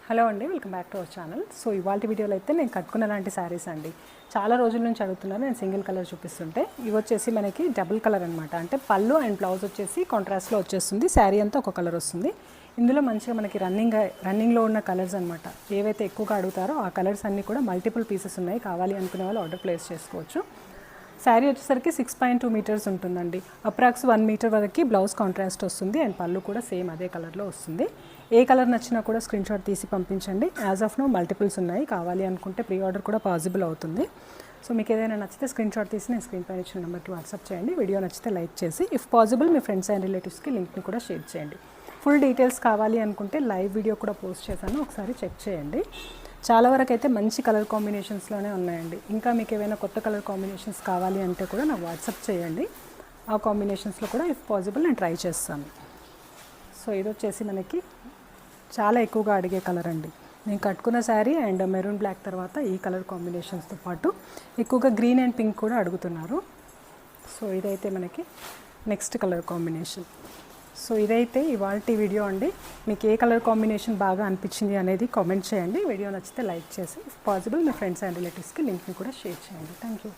Hello అండి, welcome back to our channel. So ఇవాళ వీడియోలో అయితే నేను కట్టుకున్న లాంటి శారీస్ అండి. చాలా రోజుల నుంచి అడుగుతున్నారు, నేను సింగిల్ కలర్ చూపిస్తుంటే. ఇవి వచ్చేసి మనకి డబుల్ కలర్ అనమాట. అంటే పళ్ళు అండ్ బ్లౌజ్ వచ్చేసి కాంట్రాస్ట్లో వచ్చేస్తుంది. శారీ అంతా ఒక కలర్ వస్తుంది. ఇందులో మంచిగా మనకి రన్నింగ్లో ఉన్న కలర్స్ అనమాట. ఏవైతే ఎక్కువగా అడుగుతారో ఆ కలర్స్ అన్నీ కూడా మల్టిపుల్ పీసెస్ ఉన్నాయి. కావాలి అనుకునే వాళ్ళు ఆర్డర్ ప్లేస్ చేసుకోవచ్చు. శారీ వచ్చేసరికి 6.2 మీటర్స్ ఉంటుందండి. అప్రాక్స్ 1 మీటర్ వరకు బ్లౌజ్ కాంట్రాస్ట్ వస్తుంది అండ్ పళ్ళు కూడా సేమ్ అదే కలర్లో వస్తుంది. ఏ కలర్ నచ్చినా కూడా స్క్రీన్ షాట్ తీసి పంపించండి. యాజ్ ఆఫ్ నో మల్టిపుల్స్ ఉన్నాయి. కావాలి అనుకుంటే ప్రీ ఆర్డర్ కూడా పాసిబుల్ అవుతుంది. సో మీకు ఏదైనా నచ్చితే స్క్రీన్ షాట్ తీసి నేను స్క్రీన్ పైన ఇచ్చిన నెంబర్కి వాట్సాప్ చేయండి. వీడియో నచ్చితే లైక్ చేసి if possible me friends and రిలేటివ్స్కి లింక్ని కూడా షేర్ చేయండి. ఫుల్ డీటెయిల్స్ కావాలి అనుకుంటే లైవ్ వీడియో కూడా పోస్ట్ చేశాను, ఒకసారి చెక్ చేయండి. చాలా వరకు అయితే మంచి కలర్ కాంబినేషన్స్లోనే ఉన్నాయండి. ఇంకా మీకు ఏమైనా కొత్త కలర్ కాంబినేషన్స్ కావాలి అంటే కూడా నాకు వాట్సాప్ చేయండి. ఆ కాంబినేషన్స్లో కూడా ఇఫ్ పాసిబుల్ నేను ట్రై చేస్తాను. సో ఇది వచ్చేసి మనకి చాలా ఎక్కువగా అడిగే కలర్ అండి. నేను కట్టుకున్న శారీ అండ్ మెరూన్ బ్లాక్ తర్వాత ఈ కలర్ కాంబినేషన్స్తో పాటు ఎక్కువగా గ్రీన్ అండ్ పింక్ కూడా అడుగుతున్నారు. సో ఇదైతే మనకి నెక్స్ట్ కలర్ కాంబినేషన్. సో ఇదైతే ఇవాల్టి వీడియో అండి. మీకు ఏ కలర్ కాంబినేషన్ బాగా అనిపించింది అనేది కామెంట్ చేయండి. వీడియో నచ్చితే లైక్ చేసి if possible me friends and రిలేటివ్స్కి లింక్ని కూడా షేర్ చేయండి. Thank you.